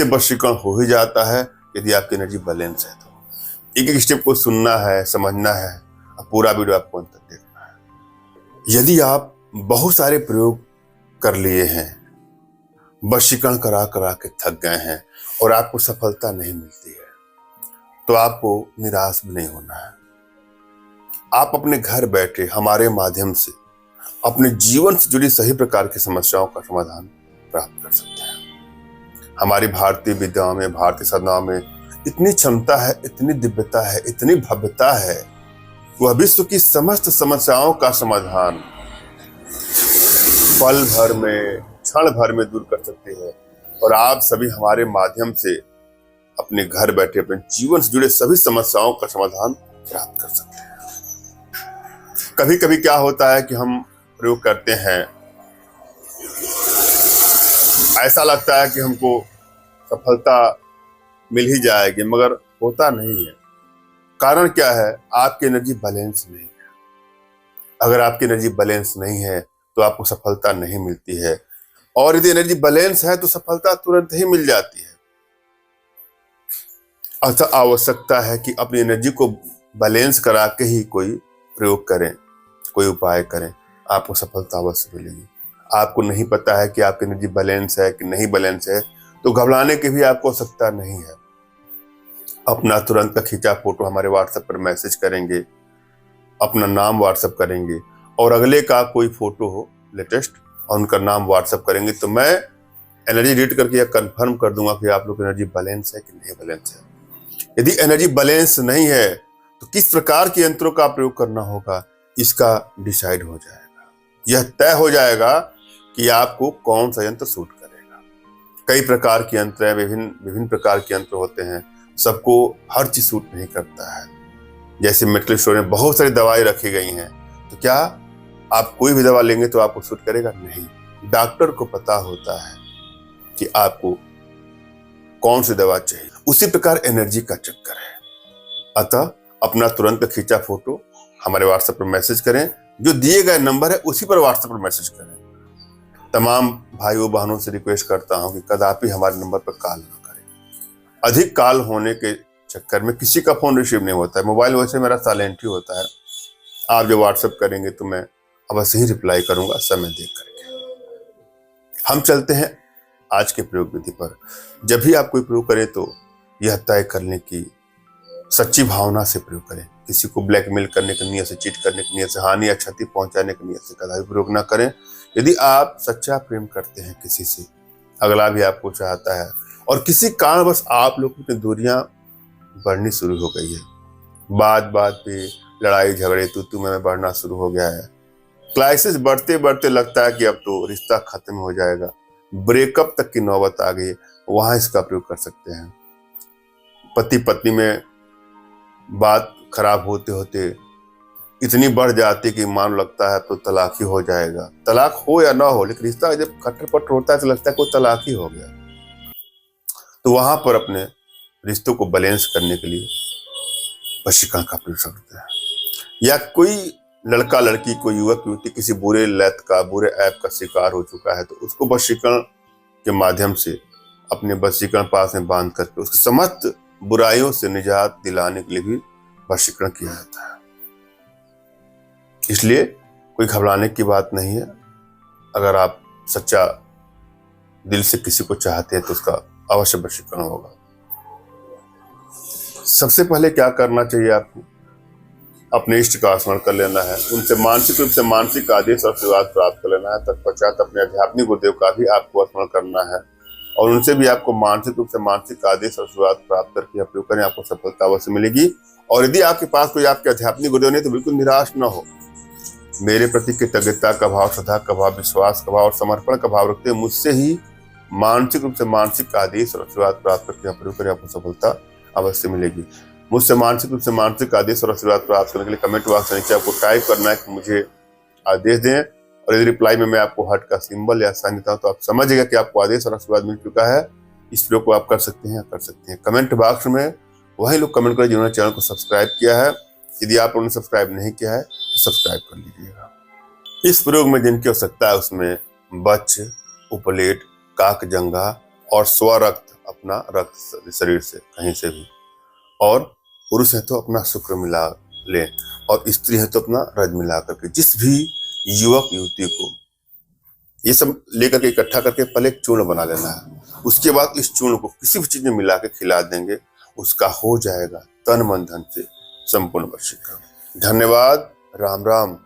वशीकरण हो ही जाता है यदि आपकी एनर्जी बैलेंस है तो। एक एक स्टेप को सुनना है, समझना है, और पूरा वीडियो आपको अंत तक देखना है। यदि आप बहुत सारे प्रयोग कर लिए हैं, वशीकरण करा करा के थक गए हैं और आपको सफलता नहीं मिलती है, तो आपको निराश भी नहीं होना है। आप अपने घर बैठे हमारे माध्यम से अपने जीवन से जुड़ी सही प्रकार की समस्याओं का समाधान प्राप्त कर सकते हैं। हमारी भारतीय विद्याओं में, भारतीय साधनाओं में इतनी क्षमता है, इतनी दिव्यता है, इतनी भव्यता है, वह विश्व की समस्त समस्याओं का समाधान पल भर में, क्षण भर में दूर कर सकते हैं। और आप सभी हमारे माध्यम से अपने घर बैठे अपने जीवन से जुड़े सभी समस्याओं का समाधान प्राप्त कर सकते हैं। कभी कभी क्या होता है कि हम प्रयोग करते हैं, ऐसा लगता है कि हमको सफलता मिल ही जाएगी, मगर होता नहीं है। कारण क्या है? आपकी एनर्जी बैलेंस नहीं है। अगर आपकी एनर्जी बैलेंस नहीं है तो आपको सफलता नहीं मिलती है, और यदि एनर्जी बैलेंस है तो सफलता तुरंत ही मिल जाती है। अतः आवश्यकता है कि अपनी एनर्जी को बैलेंस करा के ही कोई प्रयोग करें, कोई उपाय करें, आपको सफलता अवश्य मिलेगी। आपको नहीं पता है कि आपकी एनर्जी बैलेंस है कि नहीं बैलेंस है, तो घबराने की भी आपको आवश्यकता नहीं है। अपना तुरंत का खींचा फोटो हमारे व्हाट्सएप पर मैसेज करेंगे, अपना नाम व्हाट्सएप करेंगे, और अगले का कोई फोटो हो लेटेस्ट और उनका नाम व्हाट्सएप करेंगे, तो मैं एनर्जी रीड करके यह कंफर्म कर दूंगा कि आप लोग एनर्जी बैलेंस है कि नहीं बैलेंस है। यदि एनर्जी बैलेंस नहीं है तो किस प्रकार के यंत्रों का प्रयोग करना होगा, इसका डिसाइड हो जाएगा। यह तय हो जाएगा कि आपको कौन सा यंत्र सूट करेगा। कई प्रकार के यंत्र हैं, विभिन्न प्रकार के यंत्र होते हैं, सबको हर चीज सूट नहीं करता है। जैसे मेडिकल स्टोर में बहुत सारी दवाएं रखी गई हैं, तो क्या आप कोई भी दवा लेंगे तो आपको सूट करेगा? नहीं। डॉक्टर को पता होता है कि आपको कौन सी दवा चाहिए। उसी प्रकार एनर्जी का चक्कर है। अतः अपना तुरंत खींचा फोटो हमारे व्हाट्सएप पर मैसेज करें, जो दिए गए नंबर है उसी पर व्हाट्सएप पर मैसेज करें। तमाम भाइयों बहनों से रिक्वेस्ट करता हूं कि कदापि हमारे नंबर पर कॉल ना करें। अधिक कॉल होने के चक्कर में किसी का फोन रिसीव नहीं होता है। मोबाइल वैसे मेरा साइलेंट ही होता है। आप जो व्हाट्सएप करेंगे तो मैं अवश्य ही रिप्लाई करूंगा समय देख करके। हम चलते हैं आज के प्रयोग विधि पर। जब भी आप कोई प्रयोग करें तो यह तय करने की सच्ची भावना से प्रयोग करें। किसी को ब्लैकमेल करने की नियत से, चीट करने की नियत से, हानि या क्षति पहुंचाने की नियत से कदापि प्रयोग ना करें। यदि आप सच्चा प्रेम करते हैं किसी से, अगला भी आपको चाहता है, और किसी कारणवश आप लोगों की दूरियां बढ़नी शुरू हो गई है, बात बात पे लड़ाई झगड़े तू में बढ़ना शुरू हो गया है, क्राइसिस बढ़ते बढ़ते लगता है कि अब तो रिश्ता खत्म हो जाएगा, ब्रेकअप तक की नौबत आ गई, वहां इसका प्रयोग कर सकते हैं। पति पत्नी में बात खराब होते होते इतनी बढ़ जाती कि मान लगता है तो तलाक ही हो जाएगा। तलाक हो या ना हो, लेकिन रिश्ता जब खट्टर-पट्टर होता है तो लगता है कोई तलाक ही हो गया। तो वहां पर अपने रिश्तों को बैलेंस करने के लिए वशीकरण का प्रयोग करते हैं। या कोई लड़का लड़की, कोई युवक युवती किसी बुरे लत का, बुरे ऐप का शिकार हो चुका है, तो उसको वशीकरण के माध्यम से अपने वशीकरण पास में बांध करके उसकी समस्त बुराइयों से निजात दिलाने के लिए भी वशीकरण किया जाता है। इसलिए कोई घबराने की बात नहीं है। अगर आप सच्चा दिल से किसी को चाहते हैं तो उसका अवश्य वशीकरण होगा। सबसे पहले क्या करना चाहिए आपको? अपने इष्ट का स्मरण कर लेना है, उनसे मानसिक रूप से मानसिक आदेश और आशीर्वाद प्राप्त कर लेना है। तत्पश्चात अपने आध्यात्मिक गुरुदेव का भी आपको स्मरण करना है, और उनसे भी आपको मानसिक रूप से मानसिक आदेश और आशीर्वाद प्राप्त करके प्रयोग करें, आपको सफलता अवश्य मिलेगी। और यदि आपके पास कोई आपके आध्यात्मिक गुरुदेव नहीं तो बिल्कुल निराश न हो। मेरे प्रति कृतज्ञता का भाव, श्रद्धा का भाव, विश्वास का भाव और समर्पण का भाव रखते हुए मुझसे ही मानसिक रूप से मानसिक आदेश और आशीर्वाद प्राप्त करके प्रयोग करें, आपको सफलता अवश्य मिलेगी। मुझसे मानसिक रूप से मानसिक आदेश और आशीर्वाद प्राप्त करने के लिए कमेंट बॉक्स में नीचे आपको टाइप करना है कि मुझे आदेश दें, और यदि रिप्लाई में मैं आपको हार्ट का सिंबल या साइन देता हूं तो आप समझिएगा कि आपको आदेश और आशीर्वाद मिल चुका है। इस प्रयोग को आप कर सकते हैं। कमेंट बॉक्स में वही लोग कमेंट करें जिन्होंने चैनल को सब्सक्राइब किया है। यदि आप लोगों ने सब्सक्राइब नहीं किया है तो सब्सक्राइब कर लीजिएगा। इस प्रयोग में जिनकी आवश्यकता है उसमें बच्च, उपलेट, काकजंगा और स्वरक्त अपना रक्त शरीर से कहीं से भी, और पुरुष है तो अपना शुक्र मिला ले, और स्त्री है तो अपना रज मिला करके, जिस भी युवक युवती को ये सब लेकर के इकट्ठा करके पहले एक चूर्ण बना लेना है। उसके बाद इस चूर्ण को किसी भी चीज में मिला के खिला देंगे, उसका हो जाएगा तन मन धन से संपूर्ण वशीकरण। धन्यवाद। राम राम।